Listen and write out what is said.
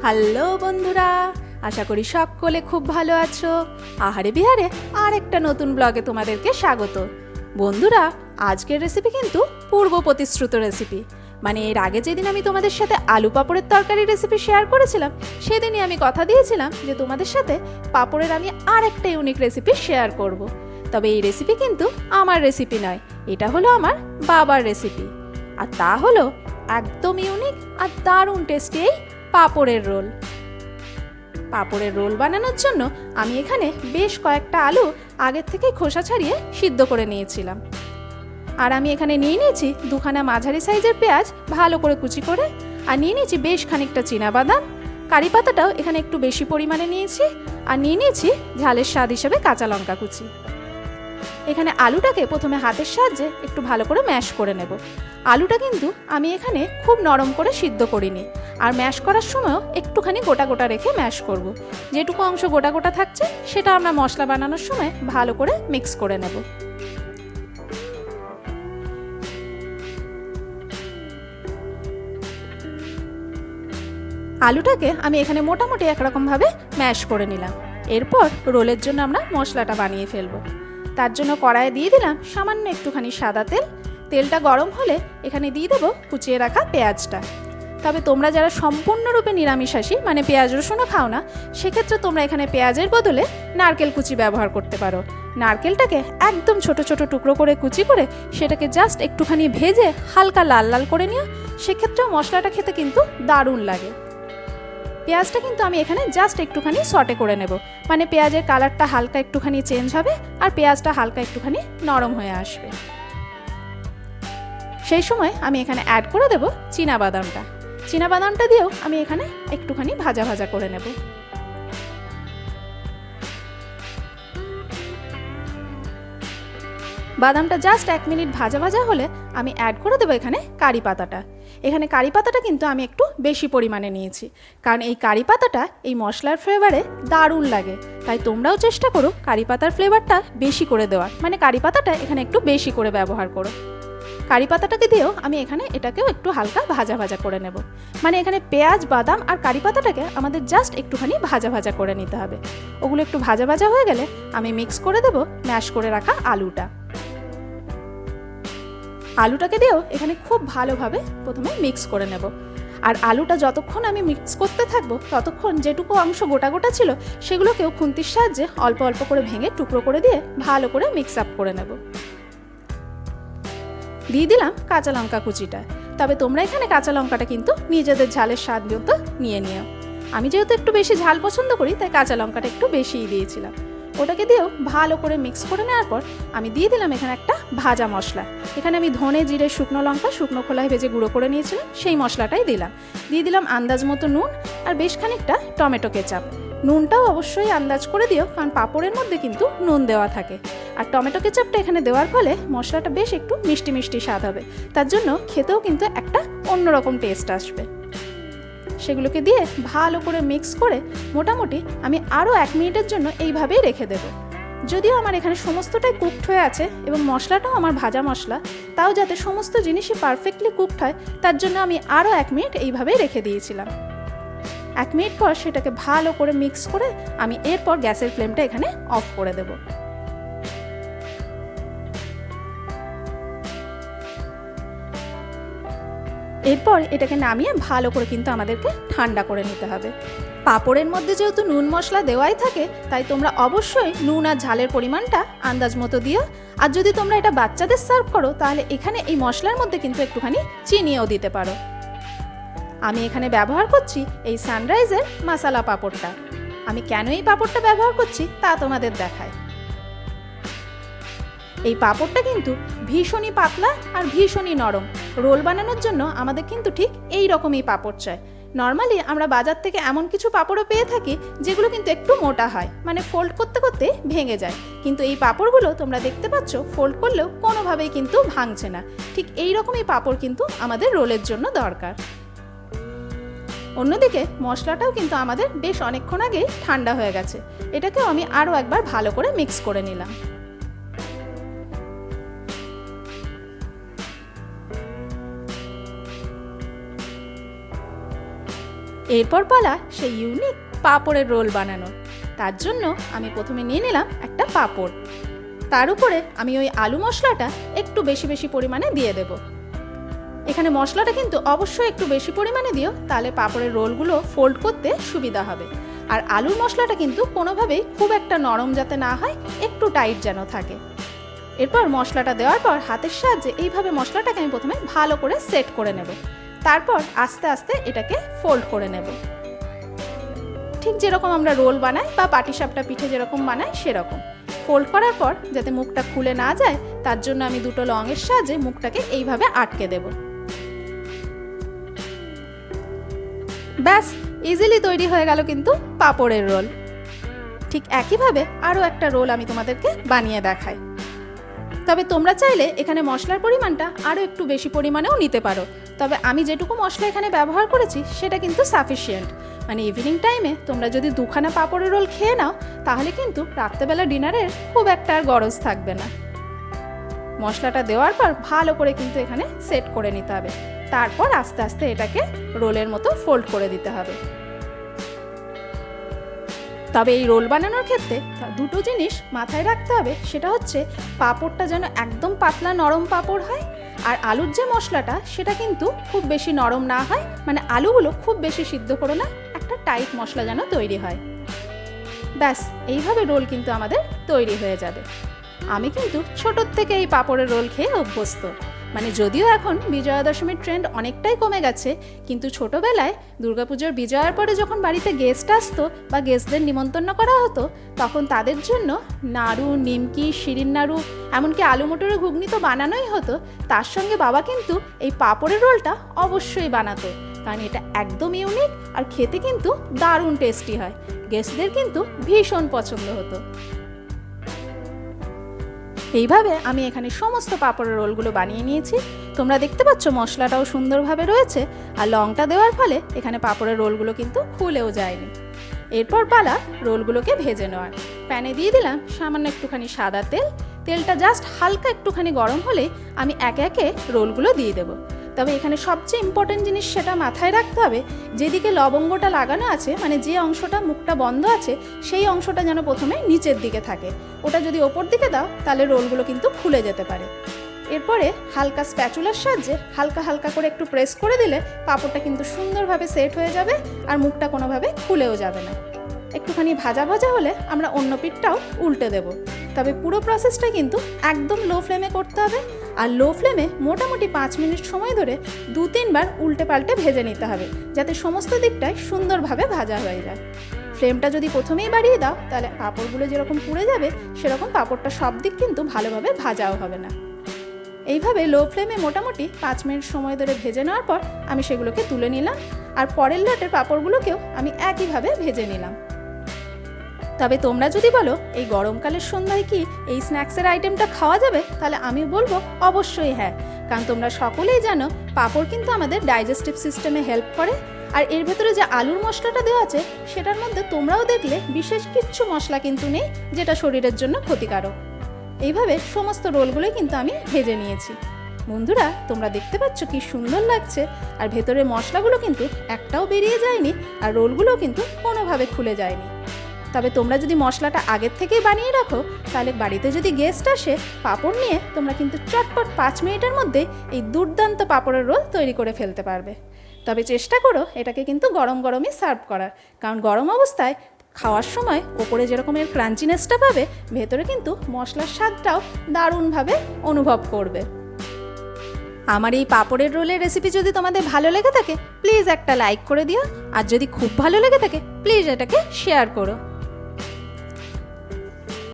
Hello বন্ধুরা, আশা করি সকলে খুব ভালো আছো। আহারে বিহারে আর একটা নতুন ব্লগে তোমাদেরকে স্বাগত। বন্ধুরা, আজকের রেসিপি কিন্তু পূর্ব প্রতিশ্রুত রেসিপি। মানে এর আগে যেদিন আমি তোমাদের সাথে আলু পাঁপড়ের তরকারি রেসিপি শেয়ার করেছিলাম, সেদিনই আমি কথা দিয়েছিলাম যে তোমাদের সাথে পাঁপড়ের আমি আর একটা ইউনিক রেসিপি শেয়ার করব। তবে এই রেসিপি কিন্তু আমার রেসিপি নয়, এটা হলো আমার বাবার রেসিপি। আর তা হলো একদম ইউনিক আর দারুণ টেস্টি এই পাঁপড়ের রোল। পাঁপড়ের রোল বানানোর জন্য আমি এখানে বেশ কয়েকটা আলু আগের থেকে খোসা ছাড়িয়ে সিদ্ধ করে নিয়েছিলাম। আর আমি এখানে নিয়ে নিয়েছি দুখানা মাঝারি সাইজের পেঁয়াজ ভালো করে কুচি করে, আর নিয়ে নিয়েছি বেশ খানিকটা চীনাবাদাম, কারি পাতাটাও এখানে একটু বেশি পরিমাণে নিয়েছি, আর নিয়ে নিয়েছি ঝালের স্বাদ হিসেবে কাঁচা লঙ্কা কুচি। এখানে আলুটাকে প্রথমে হাতের সাহায্যে একটু ভালো করে ম্যাশ করে নেব। আলুটা কিন্তু আমি এখানে খুব নরম করে সিদ্ধ করিনি, আর ম্যাশ করার সময়ও একটুখানি গোটা গোটা রেখে ম্যাশ করব। যেটুকু অংশ গোটা গোটা থাকছে সেটা আমরা মশলা বানানোর সময় ভালো করে মিক্স করে নেব। আলুটাকে আমি এখানে মোটামুটি একরকমভাবে ম্যাশ করে নিলাম। এরপর রোলের জন্য আমরা মশলাটা বানিয়ে ফেলবো। তার জন্য কড়াইয়ে দিয়ে দিলাম সামান্য একটুখানি সাদা তেল। তেলটা গরম হলে এখানে দিয়ে দেবো কুচিয়ে রাখা পেঁয়াজটা। তবে তোমরা যারা সম্পূর্ণরূপে নিরামিষাশী, মানে পেঁয়াজ রসুনও খাও না, সেক্ষেত্রে তোমরা এখানে পেঁয়াজের বদলে নারকেল কুচি ব্যবহার করতে পারো। নারকেলটাকে একদম ছোট ছোট টুকরো করে কুচি করে সেটাকে জাস্ট একটুখানি ভেজে হালকা লাল লাল করে নিও, সেক্ষেত্রেও মশলাটা খেতে কিন্তু দারুণ লাগে। পেঁয়াজটা কিন্তু আমি এখানে জাস্ট একটুখানি সটে করে নেব, মানে পেঁয়াজের কালারটা হালকা একটুখানি চেঞ্জ হবে আর পেঁয়াজটা হালকা একটুখানি নরম হয়ে আসবে। সেই সময় আমি এখানে অ্যাড করে দেব চীনাবাদামটা। চীনাবাদামটা দিয়েও আমি এখানে একটুখানি ভাজা ভাজা করে নেব। বাদামটা জাস্ট 1 মিনিট ভাজা ভাজা হলে আমি অ্যাড করে দেবো এখানে কারি পাতাটা। এখানে কারি পাতাটা কিন্তু আমি একটু বেশি পরিমাণে নিয়েছি, কারণ এই কারি পাতাটা এই মশলার ফ্লেভারে দারুণ লাগে। তাই তোমরাও চেষ্টা করো কারি পাতার ফ্লেভারটা বেশি করে দেওয়ার, মানে কারি পাতাটা এখানে একটু বেশি করে ব্যবহার করো। কারি পাতাটাকে দিয়েও আমি এখানে এটাকেও একটু হালকা ভাজা ভাজা করে নেব। মানে এখানে পেঁয়াজ, বাদাম আর কারি পাতাটাকে আমাদের জাস্ট একটুখানি ভাজা ভাজা করে নিতে হবে। ওগুলো একটু ভাজা ভাজা হয়ে গেলে আমি মিক্স করে দেব ম্যাশ করে রাখা আলুটা। আলুটাকে দিয়েও এখানে খুব ভালোভাবে প্রথমে মিক্স করে নেব। আর আলুটা যতক্ষণ আমি মিক্স করতে থাকবো ততক্ষণ যেটুকু অংশ গোটা গোটা ছিল সেগুলোকেও খুন্তির সাহায্যে অল্প অল্প করে ভেঙে টুকরো করে দিয়ে ভালো করে মিক্স আপ করে নেব। দিয়ে দিলাম কাঁচা লঙ্কা কুচিটা। তবে তোমরা এখানে কাঁচা লঙ্কাটা কিন্তু নিজেদের ঝালের স্বাদ মতো নিয়ে নিও। আমি যেহেতু একটু বেশি ঝাল পছন্দ করি তাই কাঁচা লঙ্কাটা একটু বেশিই দিয়েছিলাম। ওটাকে দিয়েও ভালো করে মিক্স করে নেওয়ার পর আমি দিয়ে দিলাম এখানে একটা ভাজা মশলা। এখানে আমি ধনে, জিরে, শুকনো লঙ্কা শুকনো খোলায় ভেজে গুঁড়ো করে নিয়েছিলাম, সেই মশলাটাই দিলাম। দিয়ে দিলাম আন্দাজ মতো নুন আর বেশ খানিকটা টমেটো কেচাপ। নুনটাও অবশ্যই আন্দাজ করে দিও, কারণ পাঁপড়ের মধ্যে কিন্তু নুন দেওয়া থাকে। আর টমেটো কেচাপটা এখানে দেওয়ার ফলে মশলাটা বেশ একটু মিষ্টি মিষ্টি স্বাদ হবে, তার জন্য খেতেও কিন্তু একটা অন্যরকম টেস্ট আসবে। সেগুলোকে দিয়ে ভালো করে মিক্স করে মোটামুটি আমি আরও 1 মিনিটের জন্য এইভাবেই রেখে দেব। যদিও আমার এখানে সমস্তটাই কুকড হয়ে আছে এবং মশলাটাও আমার ভাজা মশলা, তাও যাতে সমস্ত জিনিসই পারফেক্টলি কুকড হয় তার জন্য আমি আরও 1 মিনিট এইভাবেই রেখে দিয়েছিলাম। 1 মিনিট পর সেটাকে ভালো করে মিক্স করে আমি এরপর গ্যাসের ফ্লেমটা এখানে অফ করে দেব। এরপর এটাকে নামিয়ে ভালো করে কিন্তু আমাদেরকে ঠান্ডা করে নিতে হবে। পাঁপড়ের মধ্যে যেহেতু নুন মশলা দেওয়াই থাকে, তাই তোমরা অবশ্যই নুন আর ঝালের পরিমাণটা আন্দাজ মতো দিও। আর যদি তোমরা এটা বাচ্চাদের সার্ভ করো তাহলে এখানে এই মশলার মধ্যে কিন্তু একটুখানি চিনিও দিতে পারো। আমি এখানে ব্যবহার করছি এই সানরাইজের মশলা পাঁপড়টা। আমি কেন এই পাঁপড়টা ব্যবহার করছি তা তোমাদের দেখাই। এই পাঁপড়টা কিন্তু ভীষণই পাতলা আর ভীষণই নরম। রোল বানানোর জন্য আমাদের কিন্তু ঠিক এই রকমই পাঁপড় চাই। নর্মালি আমরা বাজার থেকে এমন কিছু পাঁপড়ও পেয়ে থাকি যেগুলো কিন্তু একটু মোটা হয়, মানে ফোল্ড করতে করতে ভেঙে যায়। কিন্তু এই পাঁপড়গুলো তোমরা দেখতে পাচ্ছ ফোল্ড করলেও কোনোভাবেই কিন্তু ভাঙছে না। ঠিক এই রকমই পাঁপড় কিন্তু আমাদের রোলের জন্য দরকার। অন্যদিকে মশলাটাও কিন্তু আমাদের বেশ অনেকক্ষণ আগেই ঠান্ডা হয়ে গেছে। এটাকেও আমি আরও একবার ভালো করে মিক্স করে নিলাম। এরপর পালা সেই ইউনিক পাঁপড়ের রোল বানানো। তার জন্য আমি প্রথমে নিয়ে নিলাম একটা পাঁপড়। তার উপরে আমি ওই আলু মশলাটা একটু বেশি বেশি পরিমাণে দিয়ে দেব। এখানে মশলাটা কিন্তু অবশ্যই একটু বেশি পরিমাণে দিও, তাহলে পাঁপড়ের রোলগুলো ফোল্ড করতে সুবিধা হবে। আর আলুর মশলাটা কিন্তু কোনোভাবেই খুব একটা নরম যাতে না হয়, একটু টাইট যেন থাকে। এরপর মশলাটা দেওয়ার পর হাতের সাহায্যে এইভাবে মশলাটাকে আমি প্রথমে ভালো করে সেট করে নেব। তারপর আস্তে আস্তে এটাকে ফোল্ড করে নেব, ঠিক যেরকম আমরা রোল বানাই বা পাটিসাপটা পিঠে যেরকম বানাই সেরকম। ফোল্ড করার পর যাতে মুখটা খুলে না যায় তার জন্য আমি দুটো লংয়ের সাহায্যে মুখটাকে এইভাবে আটকে দেব। ব্যাস, ইজিলি তৈরি হয়ে গেল কিন্তু পাঁপড়ের রোল। ঠিক একইভাবে আরও একটা রোল আমি তোমাদেরকে বানিয়ে দেখাই। তবে তোমরা চাইলে এখানে মশলার পরিমাণটা আরও একটু বেশি পরিমাণেও নিতে পারো, তবে আমি যেটুকু মশলা এখানে ব্যবহার করেছি সেটা কিন্তু সাফিসিয়েন্ট। মানে ইভিনিং টাইমে তোমরা যদি দুখানা পাঁপড়ের রোল খেয়ে নাও তাহলে কিন্তু রাত্রেবেলা ডিনারের খুব একটা আর গরজ থাকবে না। মশলাটা দেওয়ার পর ভালো করে কিন্তু এখানে সেট করে নিতে হবে। তারপর আস্তে আস্তে এটাকে রোলের মতো ফোল্ড করে দিতে হবে। তবে এই রোল বানানোর ক্ষেত্রে দুটো জিনিস মাথায় রাখতে হবে, সেটা হচ্ছে পাঁপড়টা যেন একদম পাতলা নরম পাঁপড় হয়, আর আলুর যে মশলাটা সেটা কিন্তু খুব বেশি নরম না হয়, মানে আলুগুলো খুব বেশি সিদ্ধ করো না, একটা টাইট মশলা যেন তৈরি হয়। ব্যাস, এইভাবে রোল কিন্তু আমাদের তৈরি হয়ে যাবে। আমি কিন্তু ছোটোর থেকে এই পাঁপড়ের রোল খেয়ে অভ্যস্ত। মানে যদিও এখন বিজয়া দশমীর ট্রেন্ড অনেকটাই কমে গেছে, কিন্তু ছোটোবেলায় দুর্গাপুজোর বিজয়ার পরে যখন বাড়িতে গেস্ট আসতো বা গেস্টদের নিমন্ত্রণ করা হতো, তখন তাদের জন্য নাড়ু, নিমকি, শিরিন নাড়ু, এমনকি আলু মটরের ঘুগনি তো বানানোই হতো। তার সঙ্গে বাবা কিন্তু এই পাঁপড়ের রোলটা অবশ্যই বানাতো, কারণ এটা একদম ইউনিক আর খেতে কিন্তু দারুণ টেস্টি হয়। গেস্টদের কিন্তু ভীষণ পছন্দ হতো। এইভাবে আমি এখানে সমস্ত পাঁপড়ের রোলগুলো বানিয়ে নিয়েছি। তোমরা দেখতে পাচ্ছ মশলাটাও সুন্দরভাবে রয়েছে, আর লংটা দেওয়ার ফলে এখানে পাঁপড়ের রোলগুলো কিন্তু খুলেও যায়নি। এরপর পালা রোলগুলোকে ভেজে নেওয়ার। প্যানে দিয়ে দিলাম সামান্য একটুখানি সাদা তেল। তেলটা জাস্ট হালকা একটুখানি গরম হলে আমি একে একে রোলগুলো দিয়ে দেবো। তবে এখানে সবচেয়ে ইম্পর্টেন্ট জিনিস সেটা মাথায় রাখতে হবে, যেদিকে লবঙ্গটা লাগানো আছে, মানে যে অংশটা মুখটা বন্ধ আছে, সেই অংশটা যেন প্রথমে নিচের দিকে থাকে। ওটা যদি ওপর দিকে দাও তাহলে রোলগুলো কিন্তু খুলে যেতে পারে। এরপরে হালকা স্প্যাচুলার সাহায্যে হালকা হালকা করে একটু প্রেস করে দিলে পাঁপড়টা কিন্তু সুন্দরভাবে সেট হয়ে যাবে আর মুখটা কোনোভাবে খুলেও যাবে না। একটুখানি ভাজা ভাজা হলে আমরা অন্য পিঠটাও উল্টে দেব। তবে পুরো প্রসেসটা কিন্তু একদম লো ফ্লেমে করতে হবে, আর লো ফ্লেমে মোটামুটি 5 মিনিট সময় ধরে 2-3 বার উল্টে পাল্টে ভেজে নিতে হবে, যাতে সমস্ত দিকটাই সুন্দরভাবে ভাজা হয়ে যায়। ফ্লেমটা যদি প্রথমেই বাড়িয়ে দাও তাহলে পাঁপড়গুলো যেরকম পুড়ে যাবে, সেরকম পাঁপড়টা সব দিক কিন্তু ভালোভাবে ভাজাও হবে না। এইভাবে লো ফ্লেমে মোটামুটি 5 মিনিট সময় ধরে ভেজে নেওয়ার পর আমি সেগুলোকে তুলে নিলাম, আর পরের লটের পাঁপড়গুলোকেও আমি একইভাবে ভেজে নিলাম। তবে তোমরা যদি বলো এই গরমকালের সন্ধ্যায় কি এই স্ন্যাক্সের আইটেমটা খাওয়া যাবে, তাহলে আমি বলবো অবশ্যই হ্যাঁ, কারণ তোমরা সকলেই জানো পাঁপড় কিন্তু আমাদের ডাইজেস্টিভ সিস্টেমে হেল্প করে। আর এর ভেতরে যে আলুর মশলাটা দেওয়া আছে সেটার মধ্যে তোমরাও দেখলে বিশেষ কিচ্ছু মশলা কিন্তু নেই যেটা শরীরের জন্য ক্ষতিকারক। এইভাবে সমস্ত রোলগুলোই কিন্তু আমি ভেজে নিয়েছি। বন্ধুরা, তোমরা দেখতে পাচ্ছ কি সুন্দর লাগছে, আর ভেতরে মশলাগুলো কিন্তু একটাও বেরিয়ে যায়নি, আর রোলগুলোও কিন্তু কোনোভাবে খুলে যায়নি। তবে তোমরা যদি মশলাটা আগের থেকেই বানিয়ে রাখো, তাহলে বাড়িতে যদি গেস্ট আসে পাঁপড় নিয়ে, তোমরা কিন্তু চটপট 5 মিনিটের মধ্যে এই দুর্দান্ত পাঁপড়ের রোল তৈরি করে ফেলতে পারবে। তবে চেষ্টা করো এটাকে কিন্তু গরম গরমই সার্ভ করার, কারণ গরম অবস্থায় খাওয়ার সময় ওপরে যেরকম এর ক্রাঞ্চিনেসটা পাবে, ভেতরে কিন্তু মশলার স্বাদটাও দারুণভাবে অনুভব করবে। আমার এই পাঁপড়ের রোলের রেসিপি যদি তোমাদের ভালো লেগে থাকে প্লিজ একটা লাইক করে দিও, আর যদি খুব ভালো লেগে থাকে প্লিজ এটাকে শেয়ার করো।